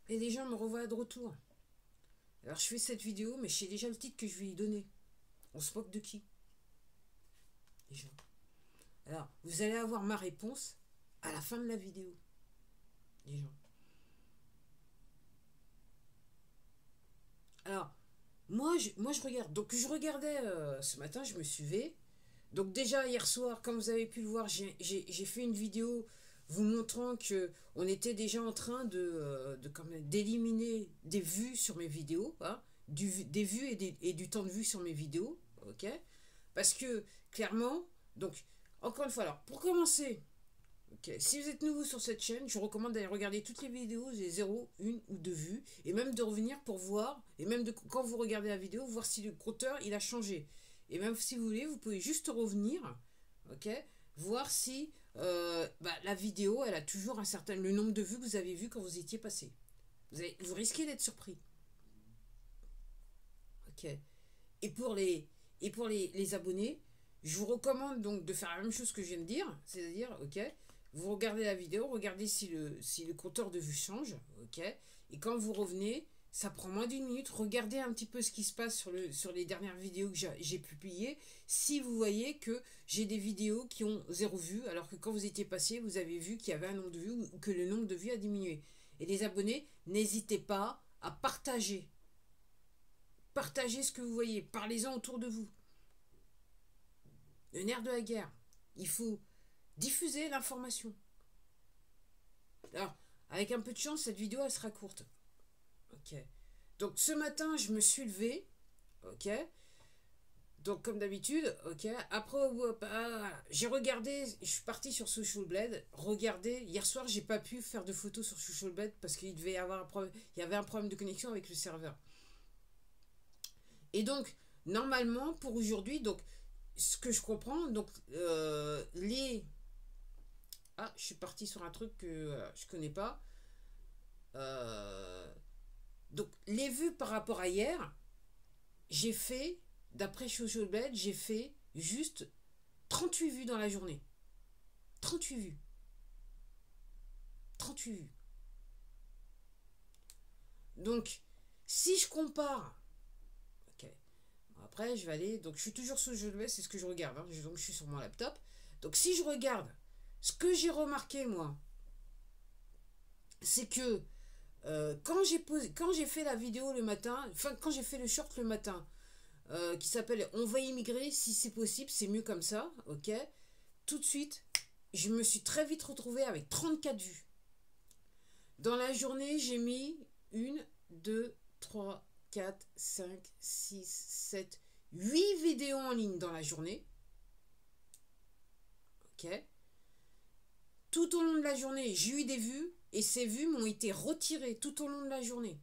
Et les gens me revoient de retour. Alors je fais cette vidéo, mais je sais déjà le titre que je vais y donner. On se moque de qui? Les gens. Alors, vous allez avoir ma réponse à la fin de la vidéo. Les gens. Alors, moi, je regarde. Donc, je regardais ce matin, je me suivais. Donc, déjà, hier soir, comme vous avez pu le voir, j'ai fait une vidéo vous montrant que on était déjà en train d'éliminer des vues sur mes vidéos, hein, des vues et du temps de vue sur mes vidéos, ok? Parce que, clairement, donc, encore une fois, alors, pour commencer, ok, si vous êtes nouveau sur cette chaîne, je vous recommande d'aller regarder toutes les vidéos, j'ai 0, 1 ou 2 vues, et même de revenir pour voir, et même quand vous regardez la vidéo, voir si le compteur il a changé. Et même si vous voulez, vous pouvez juste revenir, ok, voir si la vidéo elle a toujours le nombre de vues que vous avez vu quand vous étiez passé. Vous risquez d'être surpris, ok. Et pour les abonnés, je vous recommande donc de faire la même chose que je viens de dire, c'est-à-dire, ok, vous regardez la vidéo, regardez si le compteur de vue change, ok, et quand vous revenez, ça prend moins d'une minute, regardez un petit peu ce qui se passe sur les dernières vidéos que j'ai publiées, si vous voyez que j'ai des vidéos qui ont 0 vue, alors que quand vous étiez passé, vous avez vu qu'il y avait un nombre de vues ou que le nombre de vues a diminué. Et les abonnés, n'hésitez pas à partager. Partagez ce que vous voyez, parlez-en autour de vous. Le nerf de la guerre. Il faut diffuser l'information. Alors, avec un peu de chance, cette vidéo, elle sera courte. Ok. Donc, ce matin, je me suis levé. Ok. Donc, comme d'habitude, ok. Après, j'ai regardé, je suis parti sur Social Blade. Regardez, hier soir, j'ai pas pu faire de photos sur Social Blade parce qu'il devait y avoir il y avait un problème de connexion avec le serveur. Et donc, normalement, pour aujourd'hui, donc, ce que je comprends, donc, Ah, je suis parti sur un truc que je connais pas. Euh, donc, les vues par rapport à hier, j'ai fait, d'après Social Blade, j'ai fait juste 38 vues dans la journée. 38 vues. 38 vues. Donc, si je compare. Ok. Après, je vais aller. Donc, je suis toujours sur Social Blade, c'est ce que je regarde. Hein, donc, je suis sur mon laptop. Donc, si je regarde, ce que j'ai remarqué, moi, c'est que quand j'ai fait la vidéo le matin, enfin, quand j'ai fait le short le matin, qui s'appelle On va immigrer si c'est possible, c'est mieux comme ça, ok. Tout de suite, je me suis très vite retrouvée avec 34 vues. Dans la journée, j'ai mis 1, 2, 3, 4, 5, 6, 7, 8 vidéos en ligne dans la journée. Ok. Tout au long de la journée, j'ai eu des vues et ces vues m'ont été retirées tout au long de la journée.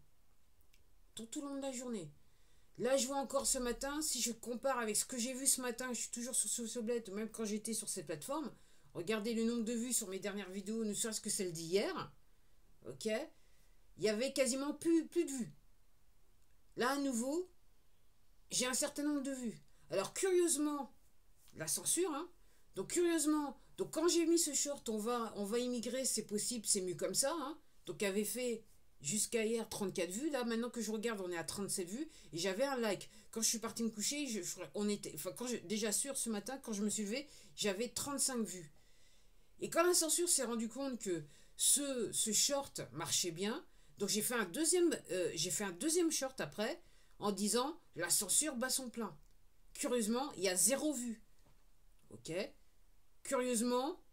Tout au long de la journée. Là, je vois encore ce matin, si je compare avec ce que j'ai vu ce matin, je suis toujours sur Socioblette, même quand j'étais sur cette plateforme. Regardez le nombre de vues sur mes dernières vidéos, ne serait-ce que celle d'hier. Ok. Il y avait quasiment plus de vues. Là, à nouveau, j'ai un certain nombre de vues. Alors, curieusement, la censure, hein. Donc, curieusement, donc quand j'ai mis ce short, on va immigrer, c'est possible, c'est mieux comme ça, hein. Donc, avait fait jusqu'à hier 34 vues. Là, maintenant que je regarde, on est à 37 vues. Et j'avais un like. Quand je suis parti me coucher, on était, enfin, déjà sûr, ce matin, quand je me suis levé, j'avais 35 vues. Et quand la censure s'est rendu compte que ce short marchait bien, donc j'ai fait un deuxième short après, en disant la censure bat son plein. Curieusement, il y a 0 vue. Ok. Curieusement,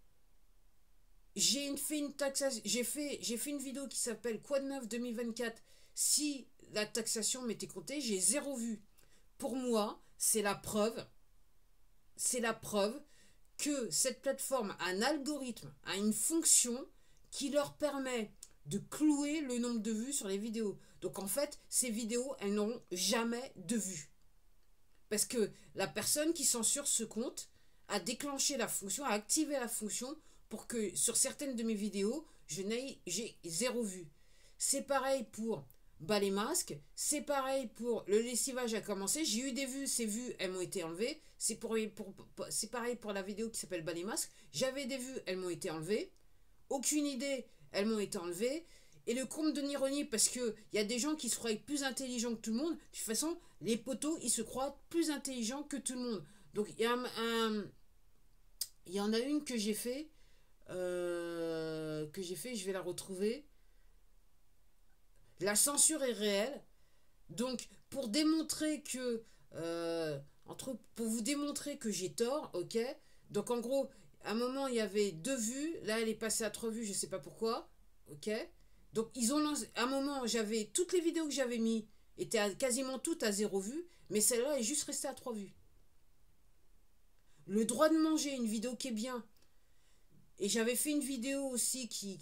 j'ai fait une vidéo qui s'appelle Quoi de neuf 2024. Si la taxation m'était comptée, j'ai 0 vue. Pour moi, c'est la preuve que cette plateforme a un algorithme, a une fonction qui leur permet de clouer le nombre de vues sur les vidéos. Donc en fait, ces vidéos, elles n'auront jamais de vues. Parce que la personne qui censure ce compte a déclenché la fonction, a activé la fonction pour que sur certaines de mes vidéos, j'ai 0 vue. C'est pareil pour les masques, c'est pareil pour le lessivage a commencé, j'ai eu des vues, ces vues, elles m'ont été enlevées. C'est pareil pour la vidéo qui s'appelle les masques, j'avais des vues, elles m'ont été enlevées. Aucune idée, elles m'ont été enlevées. et le comble de l'ironie, parce qu'il y a des gens qui se croient plus intelligents que tout le monde. De toute façon, les poteaux, ils se croient plus intelligents que tout le monde. Donc, il y en a une que j'ai fait, je vais la retrouver. La censure est réelle. Donc, pour démontrer que, pour vous démontrer que j'ai tort, ok. Donc, en gros, à un moment, il y avait 2 vues. Là, elle est passée à 3 vues, je sais pas pourquoi, ok. Donc, ils ont lancé, à un moment, j'avais toutes les vidéos que j'avais mis étaient quasiment toutes à 0 vues, mais celle-là est juste restée à 3 vues. Le droit de manger, une vidéo qui est bien. Et j'avais fait une vidéo aussi qui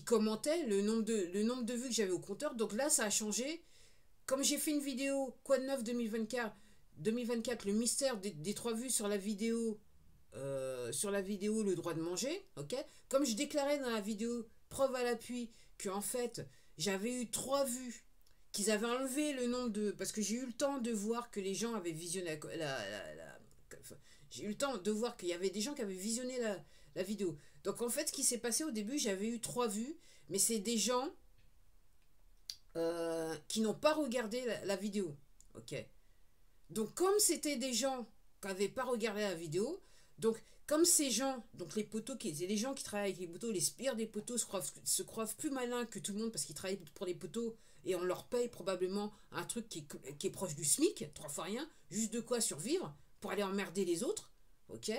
commentait le nombre de vues que j'avais au compteur. Donc là, ça a changé. Comme j'ai fait une vidéo, quoi de neuf 2024, le mystère des 3 vues sur la vidéo, le droit de manger, ok. Comme je déclarais dans la vidéo, preuve à l'appui, que en fait, j'avais eu 3 vues, qu'ils avaient enlevé le nombre de... Parce que j'ai eu le temps de voir que les gens avaient visionné j'ai eu le temps de voir qu'il y avait des gens qui avaient visionné la vidéo. Donc en fait, ce qui s'est passé au début, j'avais eu 3 vues, mais c'est des gens qui n'ont pas regardé la vidéo. Ok. Donc comme c'était des gens qui n'avaient pas regardé la vidéo, donc comme ces gens, donc les poteaux, les gens qui travaillent avec les poteaux, les spires des poteaux se croient plus malins que tout le monde parce qu'ils travaillent pour les poteaux et on leur paye probablement un truc qui est proche du SMIC, 3 fois rien, juste de quoi survivre pour aller emmerder les autres, ok.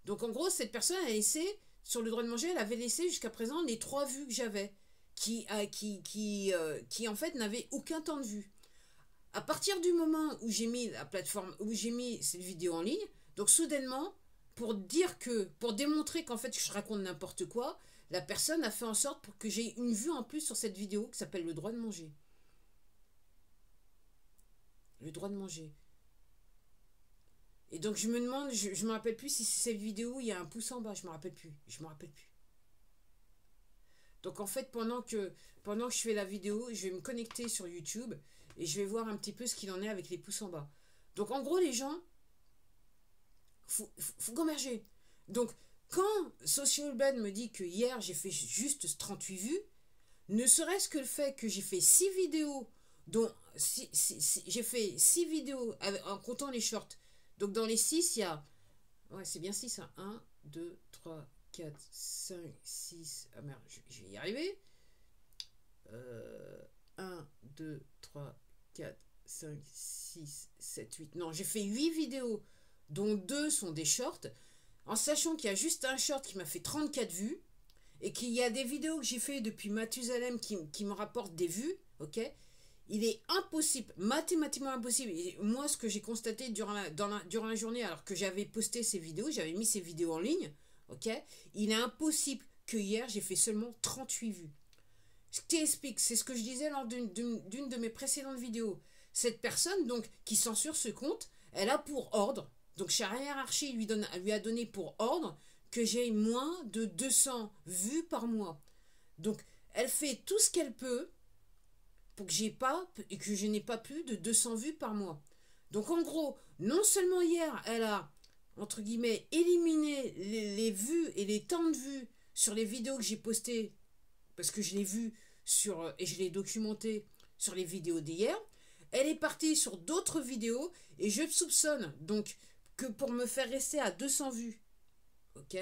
Donc en gros, cette personne a laissé, sur le droit de manger, elle avait laissé jusqu'à présent les 3 vues que j'avais, qui en fait n'avaient aucun temps de vue. À partir du moment où j'ai mis la plateforme, où j'ai mis cette vidéo en ligne, donc soudainement, pour démontrer qu'en fait je raconte n'importe quoi, la personne a fait en sorte pour que j'ai une vue en plus sur cette vidéo qui s'appelle le droit de manger. Le droit de manger. Et donc je me demande, je me rappelle plus si c'est cette vidéo, il y a un pouce en bas, je me rappelle plus. Donc en fait, pendant que je fais la vidéo, je vais me connecter sur YouTube et je vais voir un petit peu ce qu'il en est avec les pouces en bas. Donc en gros, les gens, faut converger. Donc quand Social me dit que hier j'ai fait juste 38 vues, ne serait-ce que le fait que j'ai fait 6 vidéos, dont j'ai fait 6 vidéos en comptant les shorts. Donc dans les 6, il y a... Ouais, c'est bien 6, hein. 1, 2, 3, 4, 5, 6... Ah merde, je vais y arriver. 1, 2, 3, 4, 5, 6, 7, 8... Non, j'ai fait 8 vidéos, dont 2 sont des shorts, en sachant qu'il y a juste un short qui m'a fait 34 vues, et qu'il y a des vidéos que j'ai fait depuis Mathusalem qui me rapportent des vues, ok. Il est impossible, mathématiquement impossible, et moi ce que j'ai constaté durant la journée, alors que j'avais posté ces vidéos, j'avais mis ces vidéos en ligne, ok, il est impossible que hier j'ai fait seulement 38 vues. Ce qui explique, c'est ce que je disais lors d'une de mes précédentes vidéos. Cette personne donc qui censure ce compte, elle a pour ordre, donc sa hiérarchie lui a donné pour ordre que j'ai moins de 200 vues par mois. Donc elle fait tout ce qu'elle peut pour que je n'ai pas plus de 200 vues par mois. Donc en gros, non seulement hier, elle a, entre guillemets, éliminé les vues et les temps de vues sur les vidéos que j'ai postées, parce que je l'ai vu et je l'ai documenté sur les vidéos d'hier, elle est partie sur d'autres vidéos, et je soupçonne donc que pour me faire rester à 200 vues, ok,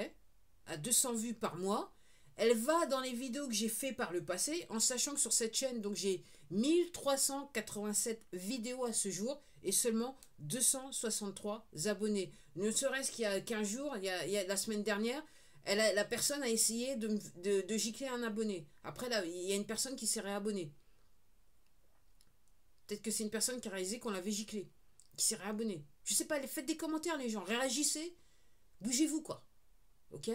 à 200 vues par mois, elle va dans les vidéos que j'ai fait par le passé, en sachant que sur cette chaîne, donc j'ai 1387 vidéos à ce jour et seulement 263 abonnés. Ne serait-ce qu'il y a 15 jours, il y a la semaine dernière, la personne a essayé de gicler un abonné. Après, là, il y a une personne qui s'est réabonnée. Peut-être que c'est une personne qui a réalisé qu'on l'avait giclé, qui s'est réabonnée. Je sais pas, faites des commentaires les gens, réagissez, bougez-vous quoi. Ok ?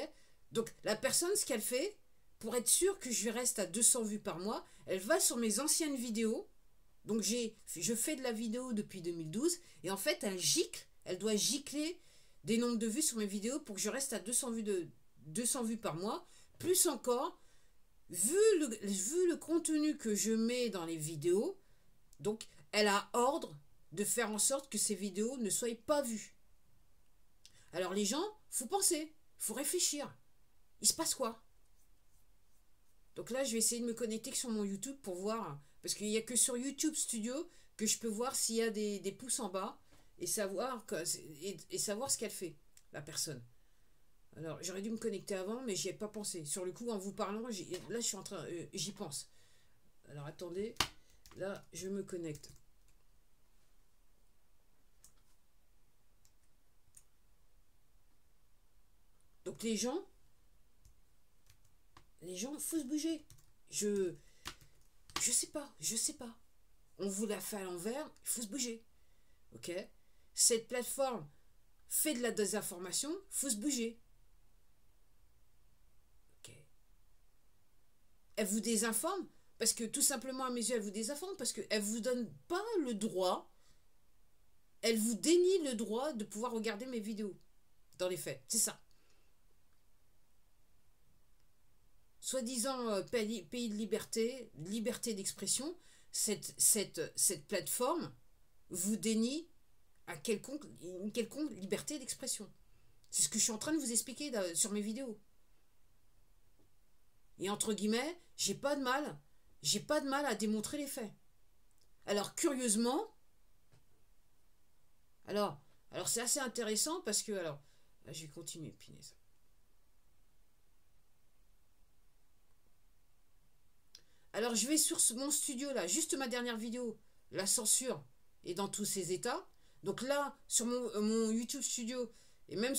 Donc la personne, ce qu'elle fait, pour être sûre que je reste à 200 vues par mois, elle va sur mes anciennes vidéos. Donc je fais de la vidéo depuis 2012, et en fait elle doit gicler des nombres de vues sur mes vidéos pour que je reste à 200 vues par mois. Plus encore, vu le contenu que je mets dans les vidéos, donc elle a ordre de faire en sorte que ces vidéos ne soient pas vues. Alors les gens, faut penser, faut réfléchir. Il se passe quoi? Donc là, je vais essayer de me connecter sur mon YouTube pour voir. Parce qu'il n'y a que sur YouTube Studio que je peux voir s'il y a des pouces en bas et savoir, et savoir ce qu'elle fait, la personne. Alors, j'aurais dû me connecter avant, mais j'y ai pas pensé. Sur le coup, en vous parlant, là, je suis en train... j'y pense. Alors, attendez. Là, je me connecte. Donc, les gens, faut se bouger. Je sais pas, je sais pas. On vous la fait à l'envers, il faut se bouger. Ok? Cette plateforme fait de la désinformation, il faut se bouger. Ok? Elle vous désinforme parce que tout simplement à mes yeux, elle vous désinforme parce qu'elle vous donne pas le droit, elle vous dénie le droit de pouvoir regarder mes vidéos. Dans les faits, c'est ça. Soi-disant pays de liberté, liberté d'expression, cette plateforme vous dénie à une quelconque liberté d'expression. C'est ce que je suis en train de vous expliquer sur mes vidéos. Et entre guillemets, j'ai pas de mal à démontrer les faits. Alors curieusement, alors c'est assez intéressant parce que là, je vais continuer, punaise. Alors je vais sur mon studio là, juste ma dernière vidéo, la censure est dans tous ses états. Donc là, sur mon YouTube studio, et même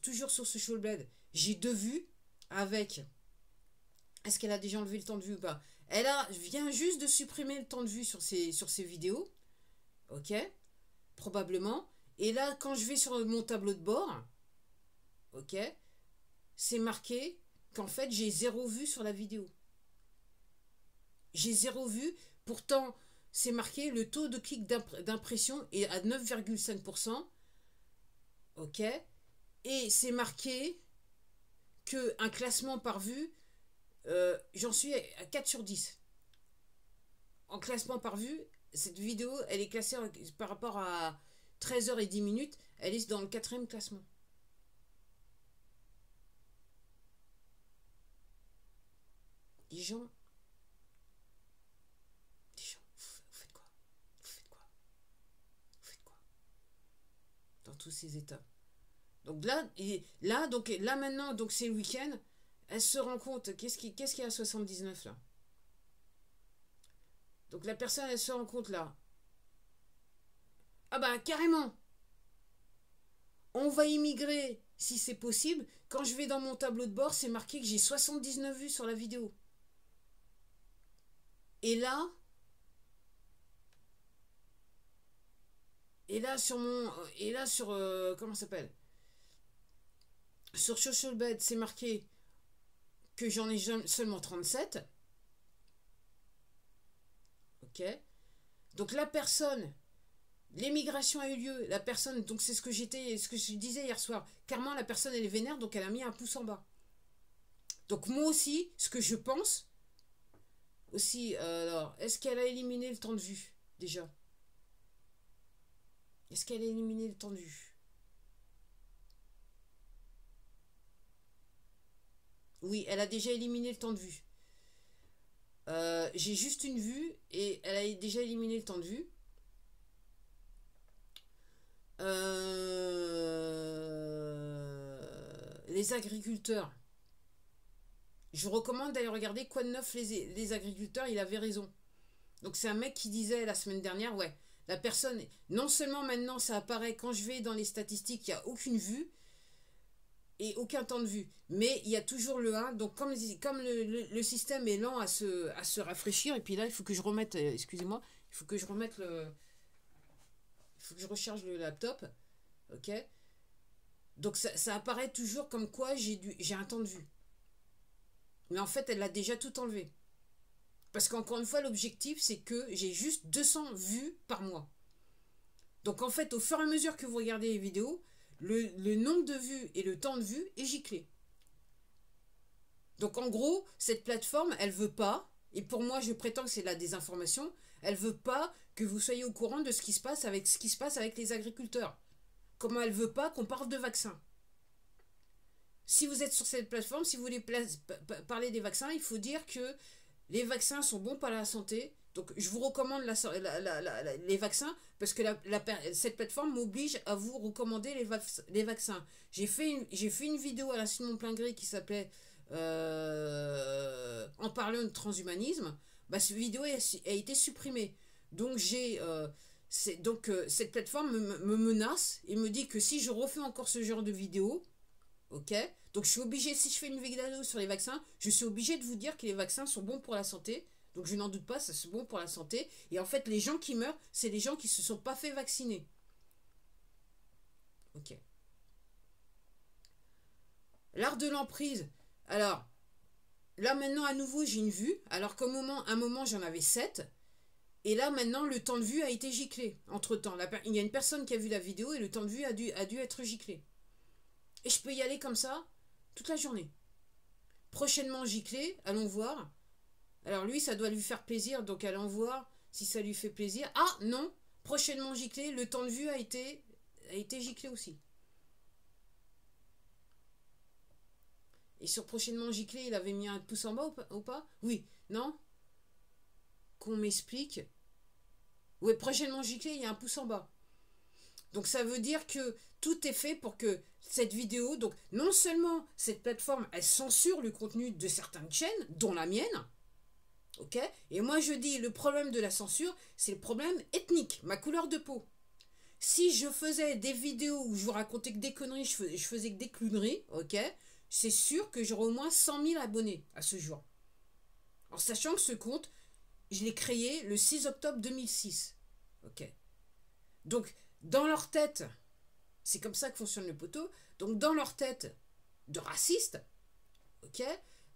toujours sur Social Blade, j'ai 2 vues avec... Est-ce qu'elle a déjà enlevé le temps de vue ou pas? Vient juste de supprimer le temps de vue sur ses vidéos. Ok? Probablement. Et là, quand je vais sur mon tableau de bord, ok, c'est marqué qu'en fait, j'ai 0 vue sur la vidéo. J'ai 0 vue. Pourtant, c'est marqué le taux de clic d'impression est à 9,5%. Ok? Et c'est marqué qu'un classement par vue, j'en suis à 4 sur 10. En classement par vue, cette vidéo, elle est classée par rapport à 13h10, elle est dans le 4e classement. Les gens, vous faites quoi? Vous faites quoi dans tous ces états? Donc là maintenant, donc c'est le week-end, elle se rend compte, qu'est-ce qu'il y a à 79 là? Donc la personne, elle se rend compte là. Ah bah carrément. On va immigrer si c'est possible. Quand je vais dans mon tableau de bord, c'est marqué que j'ai 79 vues sur la vidéo. Et là sur comment ça s'appelle? Sur Social Bed, c'est marqué que j'en ai seulement 37. Ok. Donc la personne, l'émigration a eu lieu. La personne, donc c'est ce que je disais hier soir. Clairement, la personne, elle est vénère, donc elle a mis un pouce en bas. Donc moi aussi, ce que je pense, aussi, alors, est-ce qu'elle a éliminé le temps de vue, déjà? Est-ce qu'elle a éliminé le temps de vue? Oui, elle a déjà éliminé le temps de vue. J'ai juste une vue et elle a déjà éliminé le temps de vue. Les agriculteurs. Je recommande d'aller regarder Quoi de neuf les agriculteurs, il avait raison. Donc c'est un mec qui disait la semaine dernière, ouais, la personne, non seulement maintenant ça apparaît quand je vais dans les statistiques, il n'y a aucune vue et aucun temps de vue, mais il y a toujours le 1, donc comme le système est lent à se rafraîchir, et puis là il faut que je remette, excusez-moi, il faut que je remette il faut que je recharge le laptop, ok, donc ça apparaît toujours comme quoi j'ai un temps de vue, mais en fait elle l'a déjà tout enlevé. Parce qu'encore une fois, l'objectif, c'est que j'ai juste 200 vues par mois. Donc en fait, au fur et à mesure que vous regardez les vidéos, le nombre de vues et le temps de vue est giclé. Donc en gros, cette plateforme, elle veut pas, et pour moi, je prétends que c'est de la désinformation, elle veut pas que vous soyez au courant de ce qui se passe avec les agriculteurs. Comment elle veut pas qu'on parle de vaccins. si vous êtes sur cette plateforme, si vous voulez parler des vaccins, il faut dire que les vaccins sont bons pour la santé. Donc, je vous recommande les vaccins parce que cette plateforme m'oblige à vous recommander les vaccins. J'ai fait une vidéo à la Simon Plein Gré qui s'appelait En parlant de transhumanisme. Bah, cette vidéo a été supprimée. Donc, cette plateforme me menace et me dit que si je refais encore ce genre de vidéo, ok, donc je suis obligé, si je fais une vidéo sur les vaccins, je suis obligé de vous dire que les vaccins sont bons pour la santé. Donc je n'en doute pas, ça c'est bon pour la santé. Et en fait, les gens qui meurent, c'est les gens qui se sont pas fait vacciner. Ok. L'art de l'emprise. Alors, là maintenant à nouveau j'ai une vue. Alors qu'à un moment j'en avais 7. Et là maintenant le temps de vue a été giclé. Entre temps, il y a une personne qui a vu la vidéo et le temps de vue a dû être giclé. Et je peux y aller comme ça toute la journée. Prochainement giclé, allons voir. Alors lui, ça doit lui faire plaisir, donc allons voir si ça lui fait plaisir. Ah non, prochainement giclé, le temps de vue a été giclé aussi. Et sur prochainement giclé, il avait mis un pouce en bas ou pas? Oui, non? Qu'on m'explique. Oui, prochainement giclé, il y a un pouce en bas. Donc ça veut dire que tout est fait pour que cette vidéo, donc non seulement cette plateforme, elle censure le contenu de certaines chaînes, dont la mienne, ok? Et moi je dis, le problème de la censure, c'est le problème ethnique, ma couleur de peau. Si je faisais des vidéos où je vous racontais que des conneries, je faisais que des clowneries, ok? C'est sûr que j'aurais au moins 100 000 abonnés à ce jour. En sachant que ce compte, je l'ai créé le 6 octobre 2006. Ok? Donc, dans leur tête, c'est comme ça que fonctionne le poteau, donc dans leur tête de racistes, ok?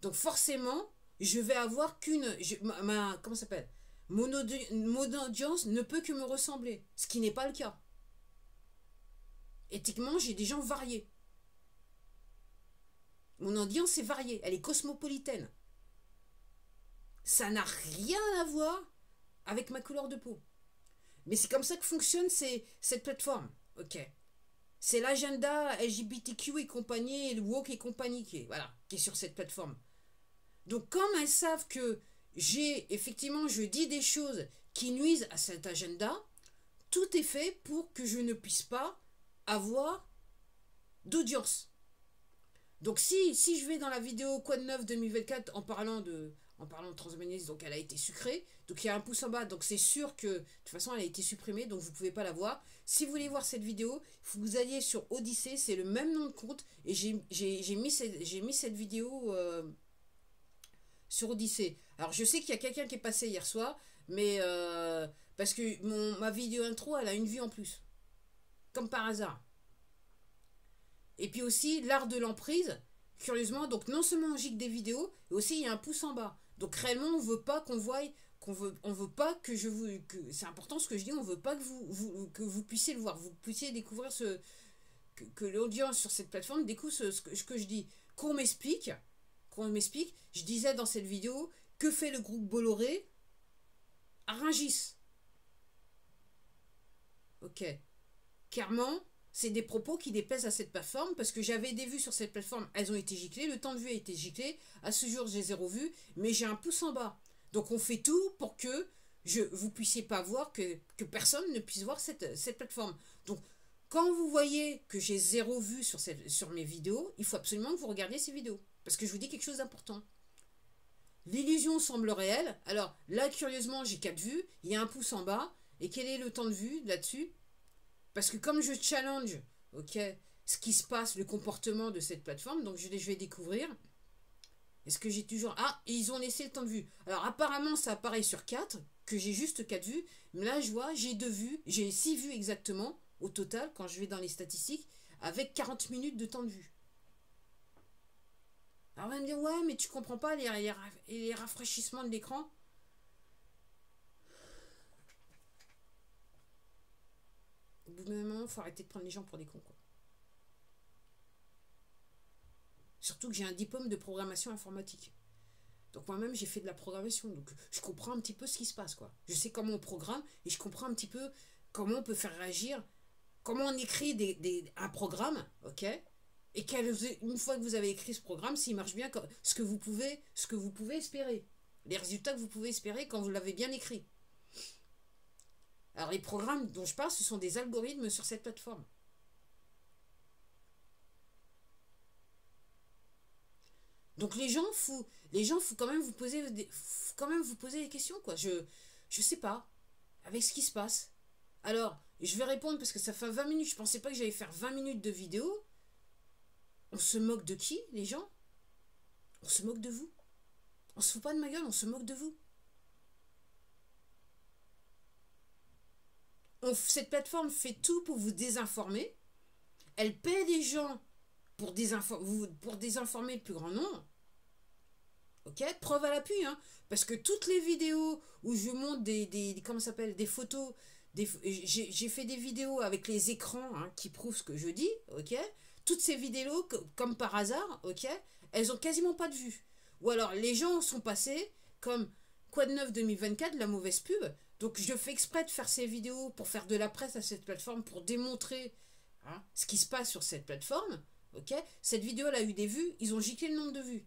Donc forcément, je vais avoir comment ça s'appelle? Mon audience ne peut que me ressembler, ce qui n'est pas le cas. Éthiquement, j'ai des gens variés. Mon audience est variée, elle est cosmopolitaine. Ça n'a rien à voir avec ma couleur de peau. Mais c'est comme ça que fonctionne cette plateforme. Ok. C'est l'agenda LGBTQ et compagnie, et le woke et compagnie qui est sur cette plateforme. Donc comme elles savent que je dis des choses qui nuisent à cet agenda, tout est fait pour que je ne puisse pas avoir d'audience. Donc si je vais dans la vidéo Quoi de neuf 2024 en parlant de transhumanisme, donc elle a été sucrée, donc il y a un pouce en bas, donc c'est sûr que de toute façon elle a été supprimée, donc vous ne pouvez pas la voir. Si vous voulez voir cette vidéo, il faut que vous alliez sur Odyssée, c'est le même nom de compte, et j'ai mis cette vidéo sur Odyssée. Alors je sais qu'il y a quelqu'un qui est passé hier soir, mais parce que ma vidéo intro, elle a une vue en plus. Comme par hasard. Et puis aussi, l'art de l'emprise, curieusement, donc non seulement on gicle des vidéos, mais aussi il y a un pouce en bas. Donc réellement, on veut pas qu'on voie, on veut pas que c'est important ce que je dis, on veut pas que vous puissiez le voir, vous puissiez découvrir que l'audience sur cette plateforme découvre ce que je dis. Qu'on m'explique, je disais dans cette vidéo, que fait le groupe Bolloré à Rungis. Ok. Clairement, c'est des propos qui déplaisent à cette plateforme parce que j'avais des vues sur cette plateforme, elles ont été giclées, le temps de vue a été giclé, à ce jour j'ai 0 vue, mais j'ai un pouce en bas. Donc on fait tout pour que vous puissiez pas voir, que personne ne puisse voir cette plateforme. Donc quand vous voyez que j'ai 0 vue sur mes vidéos, il faut absolument que vous regardiez ces vidéos. Parce que je vous dis quelque chose d'important. L'illusion semble réelle. Alors là, curieusement, j'ai 4 vues, il y a un pouce en bas, et quel est le temps de vue là-dessus? Parce que comme je challenge, ok, ce qui se passe, le comportement de cette plateforme, donc je vais découvrir. Est-ce que j'ai toujours... Ah, ils ont laissé le temps de vue. Alors apparemment, ça apparaît sur 4, que j'ai juste 4 vues. Mais là, je vois, j'ai 2 vues, j'ai 6 vues exactement, au total, quand je vais dans les statistiques, avec 40 minutes de temps de vue. Alors on va me dire, ouais, mais tu comprends pas les rafraîchissements de l'écran. Au bout d'un moment, il faut arrêter de prendre les gens pour des cons, quoi. Surtout que j'ai un diplôme de programmation informatique. Donc moi-même, j'ai fait de la programmation. Donc je comprends un petit peu ce qui se passe, quoi. Je sais comment on programme et je comprends un petit peu comment on peut faire réagir, comment on écrit un programme, ok, Et une fois que vous avez écrit ce programme, s'il marche bien, ce que vous pouvez espérer. Les résultats que vous pouvez espérer quand vous l'avez bien écrit. Alors les programmes dont je parle, ce sont des algorithmes sur cette plateforme. Donc les gens, faut quand même vous poser des questions, quoi. Je sais pas, avec ce qui se passe. Alors, je vais répondre parce que ça fait 20 minutes. Je pensais pas que j'allais faire 20 minutes de vidéo. On se moque de qui, les gens? On se moque de vous. On se fout pas de ma gueule, on se moque de vous. Cette plateforme fait tout pour vous désinformer. Elle paie des gens pour désinformer le plus grand nombre. Ok, preuve à l'appui, hein. Parce que toutes les vidéos où je montre comment ça s'appelle, des photos, j'ai fait des vidéos avec les écrans, hein, qui prouvent ce que je dis, ok. Toutes ces vidéos, comme par hasard, ok, elles ont quasiment pas de vues. Ou alors les gens sont passés comme quoi de neuf 2024, la mauvaise pub. Donc je fais exprès de faire ces vidéos pour faire de la presse à cette plateforme, pour démontrer, hein, ce qui se passe sur cette plateforme. Ok, cette vidéo elle a eu des vues, ils ont giclé le nombre de vues.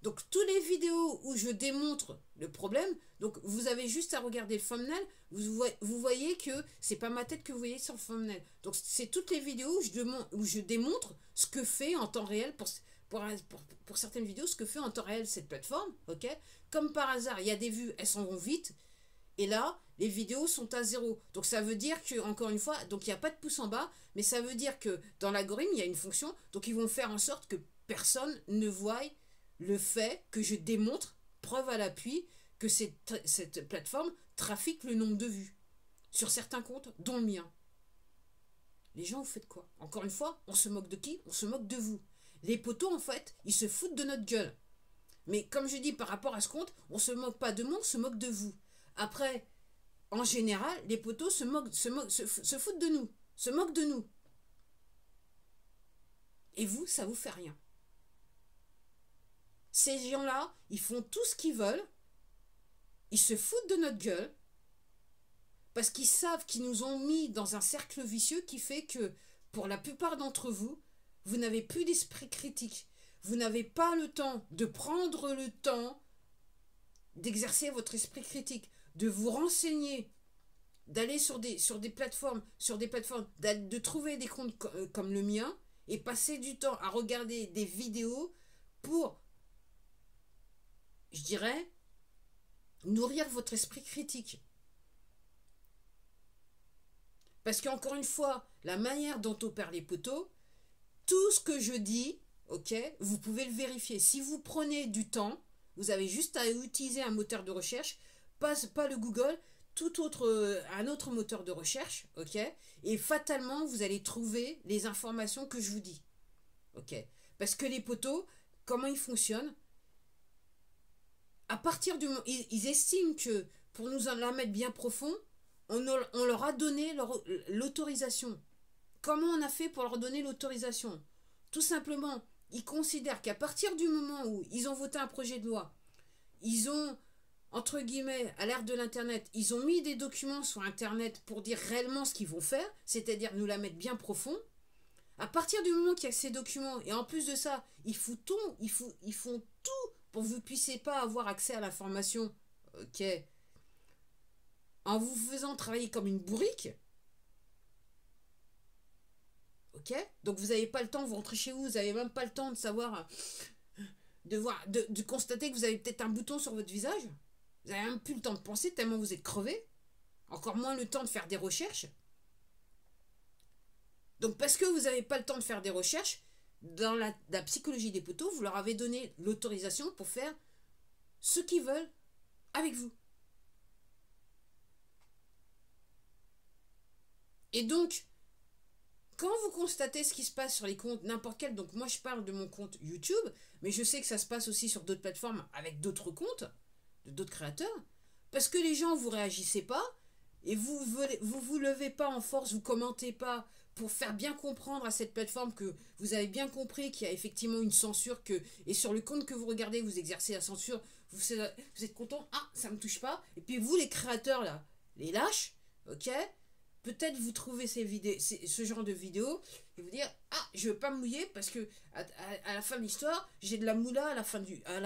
Donc toutes les vidéos où je démontre le problème, donc vous avez juste à regarder le thumbnail, vous voyez que c'est pas ma tête que vous voyez sur le thumbnail. Donc c'est toutes les vidéos où je démontre ce que fait en temps réel pour certaines vidéos, ce que fait en temps réel cette plateforme, ok. Comme par hasard, il y a des vues, elles s'en vont vite, et là, les vidéos sont à 0. Donc ça veut dire que, encore une fois, donc il n'y a pas de pouce en bas, mais ça veut dire que dans l'algorithme, il y a une fonction, donc ils vont faire en sorte que personne ne voie le fait que je démontre, preuve à l'appui, que cette plateforme trafique le nombre de vues sur certains comptes, dont le mien. Les gens, vous faites quoi? Encore une fois, on se moque de qui? On se moque de vous. Les potos, en fait, ils se foutent de notre gueule. Mais comme je dis, par rapport à ce compte, on se moque pas de moi, on se moque de vous. Après, en général, les potos se foutent de nous, se moquent de nous. Et vous, ça vous fait rien. Ces gens-là, ils font tout ce qu'ils veulent, ils se foutent de notre gueule, parce qu'ils savent qu'ils nous ont mis dans un cercle vicieux qui fait que, pour la plupart d'entre vous, vous n'avez plus d'esprit critique. Vous n'avez pas le temps de prendre le temps d'exercer votre esprit critique, de vous renseigner, d'aller sur des plateformes, de trouver des comptes comme le mien, et passer du temps à regarder des vidéos pour, je dirais, nourrir votre esprit critique. Parce qu'encore une fois, la manière dont opèrent les potos, tout ce que je dis, ok, vous pouvez le vérifier. Si vous prenez du temps, vous avez juste à utiliser un moteur de recherche, pas le Google, un autre moteur de recherche, ok, et fatalement, vous allez trouver les informations que je vous dis, ok. Parce que les potos, comment ils fonctionnent? À partir du moment, ils estiment que pour nous la mettre bien profond, on leur a donné l'autorisation. Comment on a fait pour leur donner l'autorisation? Tout simplement, ils considèrent qu'à partir du moment où ils ont voté un projet de loi, ils ont, entre guillemets, à l'ère de l'Internet, ils ont mis des documents sur Internet pour dire réellement ce qu'ils vont faire, c'est-à-dire nous la mettre bien profond. À partir du moment qu'il y a ces documents, et en plus de ça, ils font tout pour que vous ne puissiez pas avoir accès à l'information, ok, en vous faisant travailler comme une bourrique. Ok, donc vous n'avez pas le temps, vous rentrez chez vous, vous n'avez même pas le temps de savoir, de constater que vous avez peut-être un bouton sur votre visage. Vous n'avez même plus le temps de penser tellement vous êtes crevé. Encore moins le temps de faire des recherches. Donc parce que vous n'avez pas le temps de faire des recherches, dans la psychologie des potos, vous leur avez donné l'autorisation pour faire ce qu'ils veulent avec vous. Et donc, quand vous constatez ce qui se passe sur les comptes, n'importe quel, donc moi je parle de mon compte YouTube, mais je sais que ça se passe aussi sur d'autres plateformes avec d'autres comptes, d'autres créateurs, parce que les gens vous réagissez pas, et vous levez pas en force, vous commentez pas, pour faire bien comprendre à cette plateforme que vous avez bien compris qu'il y a effectivement une censure, et sur le compte que vous regardez, vous exercez la censure, vous êtes content, ah, ça me touche pas, et puis vous les créateurs là, les lâches, ok, peut-être vous trouvez ces vidéos, ce genre de vidéos et vous dire ah, je veux pas me mouiller parce que à la fin de l'histoire, j'ai de la moula à la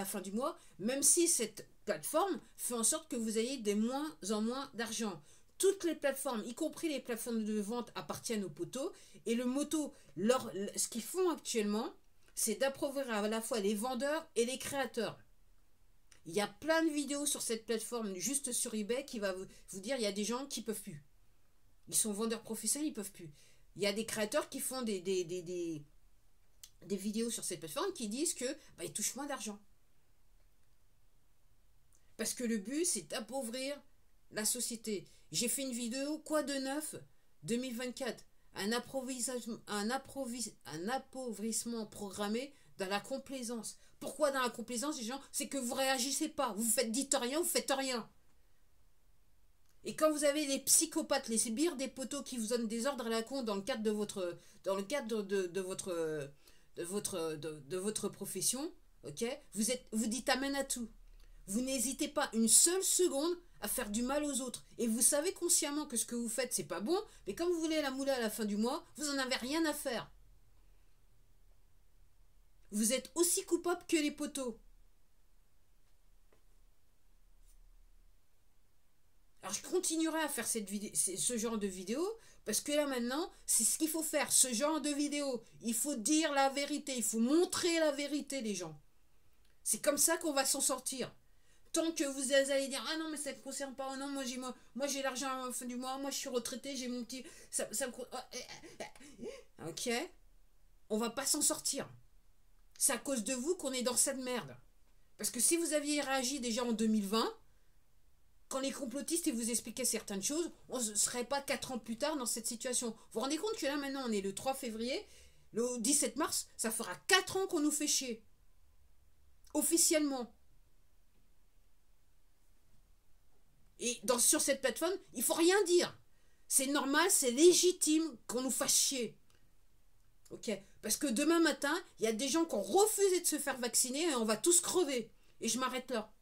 fin du mois, même si cette plateforme fait en sorte que vous ayez de moins en moins d'argent. Toutes les plateformes, y compris les plateformes de vente, appartiennent aux poteaux. Et le moto, ce qu'ils font actuellement, c'est d'appauvrir à la fois les vendeurs et les créateurs. Il y a plein de vidéos sur cette plateforme, juste sur eBay, qui va vous dire il y a des gens qui peuvent plus. Ils sont vendeurs professionnels, ils peuvent plus. Il y a des créateurs qui font des vidéos sur cette plateforme qui disent que bah, ils touchent moins d'argent. Parce que le but, c'est d'appauvrir la société. J'ai fait une vidéo, quoi de neuf 2024, un appauvrissement programmé dans la complaisance. Pourquoi dans la complaisance, les gens? C'est que vous réagissez pas. Vous dites rien, vous faites rien. Et quand vous avez les psychopathes, les sbires des poteaux qui vous donnent des ordres à la con dans le cadre de votre profession, ok, vous dites amen à tout. Vous n'hésitez pas une seule seconde à faire du mal aux autres. Et vous savez consciemment que ce que vous faites, c'est pas bon, mais comme vous voulez la moula à la fin du mois, vous en avez rien à faire. Vous êtes aussi coupable que les poteaux. Alors je continuerai à faire ce genre de vidéo, parce que là maintenant, c'est ce qu'il faut faire, ce genre de vidéo. Il faut dire la vérité, il faut montrer la vérité, les gens. C'est comme ça qu'on va s'en sortir. Tant que vous allez dire ah non mais ça ne me concerne pas, oh non moi j'ai l'argent à la fin du mois, moi je suis retraité, j'ai mon petit ça me ok, on va pas s'en sortir. C'est à cause de vous qu'on est dans cette merde. Parce que si vous aviez réagi déjà en 2020, quand les complotistes vous expliquaient certaines choses, on ne serait pas 4 ans plus tard dans cette situation. Vous vous rendez compte que là maintenant on est le 3 février, le 17 mars, ça fera 4 ans qu'on nous fait chier. Officiellement. Et sur cette plateforme, il faut rien dire. C'est normal, c'est légitime qu'on nous fasse chier. Ok? Parce que demain matin, il y a des gens qui ont refusé de se faire vacciner et on va tous crever. Et je m'arrête là.